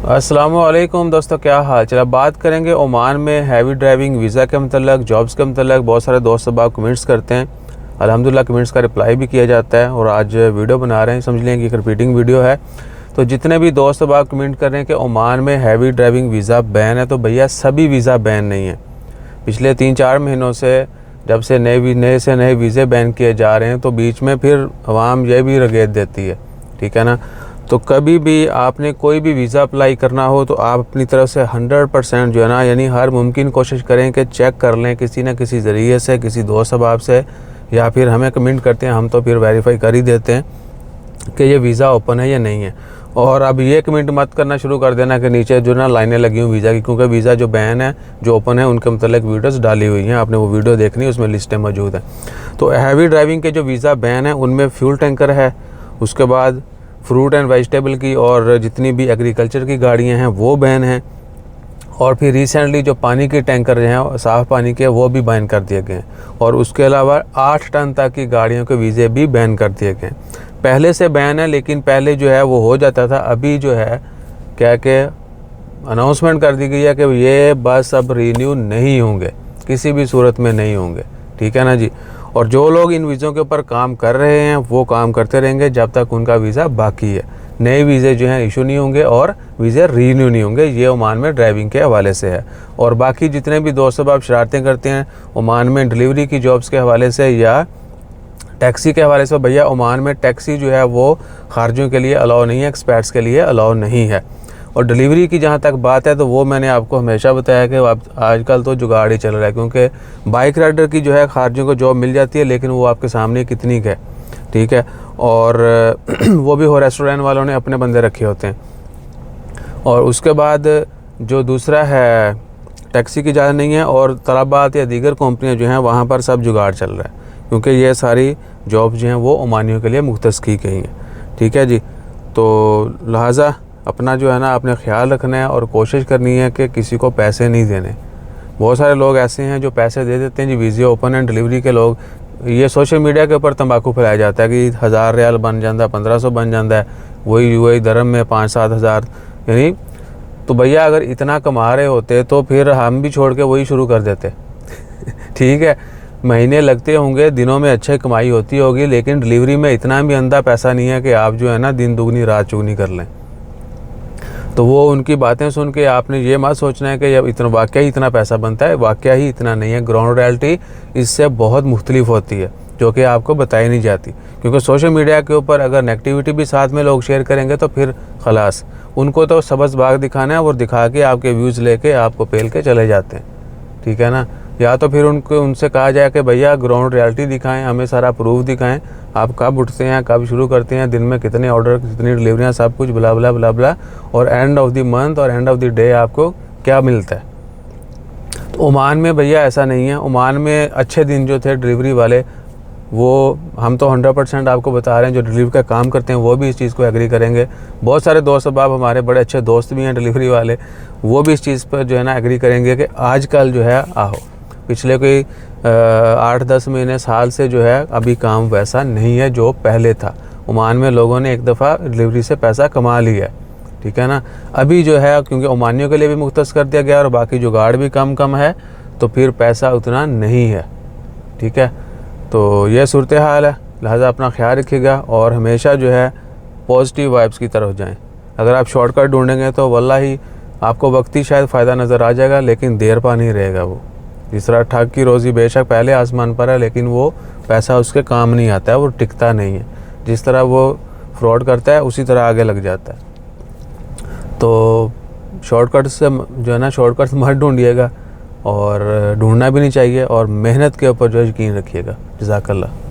अस्सलामुअलैकुम दोस्तों, क्या हाल चला। बात करेंगे ओमान में हैवी ड्राइविंग वीज़ा के मतलब, जॉब्स के मतलब। बहुत सारे दोस्त अब कमेंट्स करते हैं, अल्हम्दुलिल्लाह कमेंट्स का रिप्लाई भी किया जाता है और आज वीडियो बना रहे हैं। समझ लें कि एक रिपीटिंग वीडियो है। तो जितने भी दोस्त अब कमेंट कर रहे हैं कि ओमान में हैवी ड्राइविंग वीज़ा बैन है, तो भैया सभी वीज़ा बैन नहीं है। पिछले 3-4 महीनों से जब से नए वीज़े बैन किए जा रहे हैं, तो बीच में फिर अवाम ये भी रगेत देती है, ठीक है ना। तो कभी भी आपने कोई भी वीज़ा अप्लाई करना हो तो आप अपनी तरफ से 100% जो है ना, यानी हर मुमकिन कोशिश करें कि चेक कर लें किसी न किसी ज़रिए से, किसी दोस्त अहबाब से, या फिर हमें कमेंट करते हैं, हम तो फिर वेरीफाई कर ही देते हैं कि ये वीज़ा ओपन है या नहीं है। और अब ये कमेंट मत करना शुरू कर देना कि नीचे जो ना लाइनें लगी हुई वीज़ा की, क्योंकि वीज़ा जो बैन है, जो ओपन है, उनके मतलब वीडियोस डाली हुई हैं। आपने वो वीडियो देखनी, उसमें लिस्टें मौजूद हैं। तो हैवी ड्राइविंग के जो वीज़ा बैन है उनमें फ्यूल टैंकर है, उसके बाद फ्रूट एंड वेजिटेबल की और जितनी भी एग्रीकल्चर की गाड़ियाँ हैं वो बैन हैं, और फिर रिसेंटली जो पानी के टैंकर हैं साफ़ पानी के, वो भी बैन कर दिए गए हैं। और उसके अलावा 8 टन तक की गाड़ियों के वीज़े भी बैन कर दिए गए हैं। पहले से बैन है, लेकिन पहले जो है वो हो जाता था। अभी जो है क्या कि अनाउंसमेंट कर दी गई है कि ये बस अब रीन्यू नहीं होंगे, किसी भी सूरत में नहीं होंगे, ठीक है ना जी। और जो लोग इन वीज़ों के ऊपर काम कर रहे हैं वो काम करते रहेंगे जब तक उनका वीज़ा बाकी है। नए वीज़े जो हैं इशू नहीं होंगे और वीज़े रीन्यू नहीं होंगे। ये ओमान में ड्राइविंग के हवाले से है। और बाकी जितने भी दोस्त अब शरारतें करते हैं ओमान में डिलीवरी की जॉब्स के हवाले से या टैक्सी के हवाले से, भैया ओमान में टैक्सी जो है वो खारजियों के लिए अलाउ नहीं है, एक्सपर्ट्स के लिए अलाउ नहीं है। और डिलीवरी की जहाँ तक बात है तो वो मैंने आपको हमेशा बताया कि आजकल तो जुगाड़ ही चल रहा है, क्योंकि बाइक राइडर की जो है खारजियों को जॉब मिल जाती है, लेकिन वो आपके सामने कितनी है, ठीक है। और वो भी हो रेस्टोरेंट वालों ने अपने बंदे रखे होते हैं। और उसके बाद जो दूसरा है, टैक्सी की इजाज़त नहीं है, और तलबात या दीगर कंपनियाँ जो हैं वहाँ पर सब जुगाड़ चल रहा है, क्योंकि ये सारी जॉब जो हैं वो ओमानियों के लिए मुख्तस की गई हैं, ठीक है जी। तो लिहाजा अपना जो है ना आपने ख्याल रखना है और कोशिश करनी है कि किसी को पैसे नहीं देने। बहुत सारे लोग ऐसे हैं जो पैसे दे देते हैं जी, वीज़ा ओपन एंड डिलीवरी के लोग। ये सोशल मीडिया के ऊपर तंबाकू फैलाया जाता है कि 1000 रियाल बन जाता है, 1500 बन जाता है, वही दरम में 5-7 हज़ार। यानी तो भैया अगर इतना कमा रहे होते तो फिर हम भी छोड़ के वही शुरू कर देते ठीक है। महीने लगते होंगे, दिनों में अच्छी कमाई होती होगी, लेकिन डिलीवरी में इतना भी अंधा पैसा नहीं है कि आप जो है ना दिन दुगनी रात चुगनी कर लें। तो वो उनकी बातें सुन के आपने ये मत सोचना है कि इतना वाकया ही इतना पैसा बनता है, वाकया ही इतना नहीं है। ग्राउंड रियलिटी इससे बहुत मुख्तलिफ होती है, जो कि आपको बताई नहीं जाती, क्योंकि सोशल मीडिया के ऊपर अगर नेगेटिविटी भी साथ में लोग शेयर करेंगे तो फिर खलास, उनको तो सबस बाग दिखाना है और दिखा के आपके व्यूज़ लेके आपको पेल के चले जाते हैं, ठीक है ना। या तो फिर उनसे कहा जाए कि भैया ग्राउंड रियलिटी दिखाएं, हमें सारा प्रूफ दिखाएं, आप कब उठते हैं, कब शुरू करते हैं, दिन में कितने ऑर्डर, कितनी डिलीवरियां, सब कुछ ब्ला ब्ला ब्ला ब्ला, और एंड ऑफ द मंथ और एंड ऑफ द डे आपको क्या मिलता है। तो ओमान में भैया ऐसा नहीं है। ओमान में अच्छे दिन जो थे डिलीवरी वाले, वो हम तो 100% आपको बता रहे हैं, जो डिलीवरी का काम करते हैं वो भी इस चीज़ को एग्री करेंगे। बहुत सारे दोस्त अब हमारे बड़े अच्छे दोस्त भी हैं डिलीवरी वाले, वो भी इस चीज़ पर जो है ना एग्री करेंगे कि आजकल जो है पिछले कोई 8-10 महीने साल से जो है अभी काम वैसा नहीं है जो पहले था। ओमान में लोगों ने एक दफ़ा डिलीवरी से पैसा कमा लिया है, ठीक है ना। अभी जो है क्योंकि ओमानियों के लिए भी मुख्तस कर दिया गया और बाकी जुगाड़ भी कम है, तो फिर पैसा उतना नहीं है, ठीक है। तो ये सूरत हाल है। लिहाजा अपना ख्याल रखिएगा और हमेशा जो है पॉजिटिव वाइब्स की तरफ जाएं। अगर आप शॉर्टकट ढूंढेंगे तो वल्लाही आपको वक्ती शायद फ़ायदा नज़र आ जाएगा, लेकिन देर पा नहीं रहेगा वो। जिस तरह ठग की रोज़ी बेशक पहले आसमान पर है, लेकिन वो पैसा उसके काम नहीं आता है, वो टिकता नहीं है। जिस तरह वो फ्रॉड करता है उसी तरह आगे लग जाता है। तो शॉर्टकट से जो है ना, शॉर्टकट मत ढूंढिएगा और ढूंढना भी नहीं चाहिए, और मेहनत के ऊपर जो है यकीन रखिएगा। जज़ाकल्लाह।